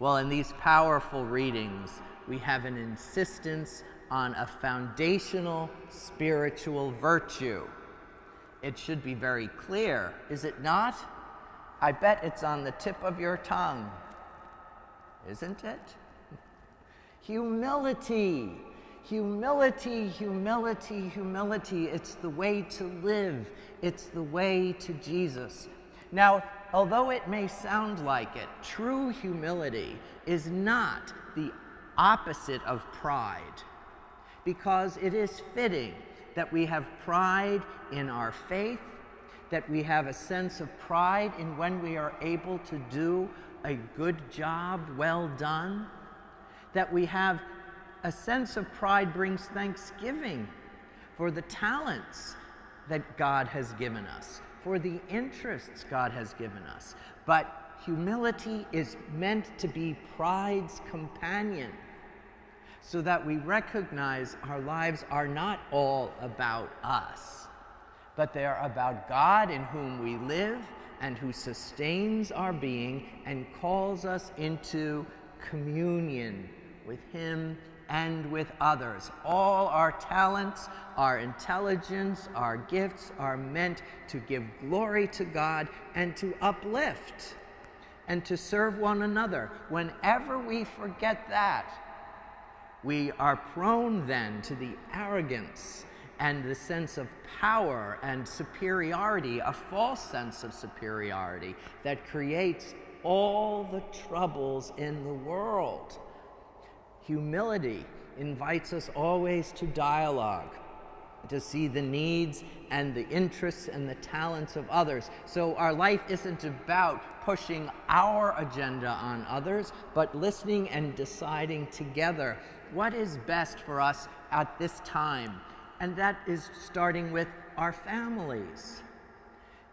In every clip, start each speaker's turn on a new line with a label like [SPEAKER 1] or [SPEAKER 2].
[SPEAKER 1] Well, in these powerful readings, we have an insistence on a foundational spiritual virtue. It should be very clear, is it not? I bet it's on the tip of your tongue, isn't it? Humility. Humility, humility, humility. It's the way to live. It's the way to Jesus. Now, although it may sound like it, true humility is not the opposite of pride, because it is fitting that we have pride in our faith, that we have a sense of pride in when we are able to do a good job well done, that we have a sense of pride brings thanksgiving for the talents that God has given us, for the interests God has given us. But humility is meant to be pride's companion, so that we recognize our lives are not all about us, but they are about God, in whom we live and who sustains our being and calls us into communion with Him and with others. All our talents, our intelligence, our gifts are meant to give glory to God and to uplift and to serve one another. Whenever we forget that, we are prone then to the arrogance and the sense of power and superiority, a false sense of superiority that creates all the troubles in the world. Humility invites us always to dialogue, to see the needs and the interests and the talents of others. So our life isn't about pushing our agenda on others, but listening and deciding together what is best for us at this time. And that is starting with our families.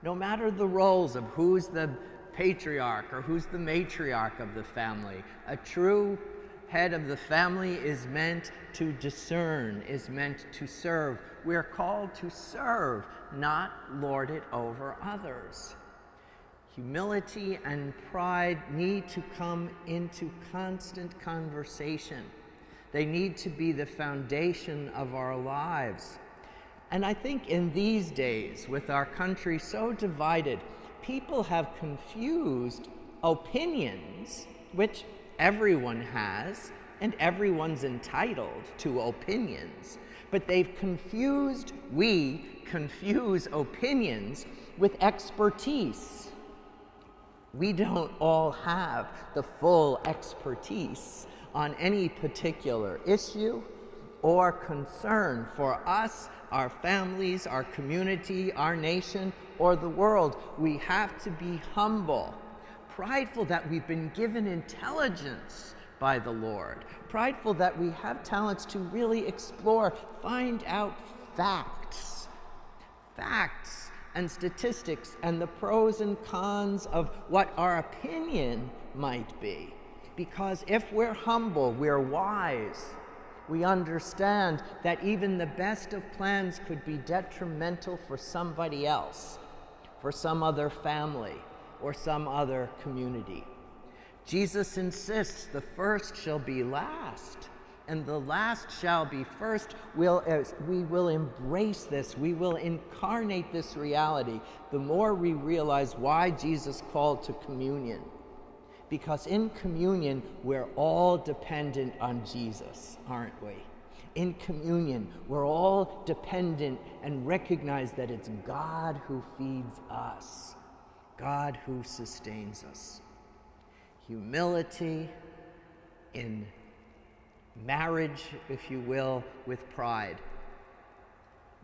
[SPEAKER 1] No matter the roles of who's the patriarch or who's the matriarch of the family, a true head of the family is meant to discern, is meant to serve. We're called to serve, not lord it over others. Humility and pride need to come into constant conversation. They need to be the foundation of our lives. And I think in these days, with our country so divided, people have confused opinions, which everyone has, and everyone's entitled to opinions. But we confuse opinions with expertise. We don't all have the full expertise on any particular issue or concern for us, our families, our community, our nation, or the world. We have to be humble, prideful that we've been given intelligence by the Lord, prideful that we have talents to really explore, find out facts and statistics and the pros and cons of what our opinion might be. Because if we're humble, we're wise. We understand that even the best of plans could be detrimental for somebody else, for some other family, or some other community. Jesus insists the first shall be last, and the last shall be first. We will embrace this. We will incarnate this reality the more we realize why Jesus called to communion. Because in communion, we're all dependent on Jesus, aren't we? In communion, we're all dependent and recognize that it's God who feeds us, God who sustains us. Humility in marriage, if you will, with pride.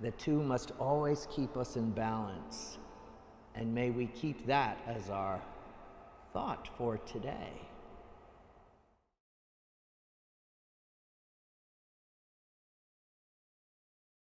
[SPEAKER 1] The two must always keep us in balance. And may we keep that as our thought for today.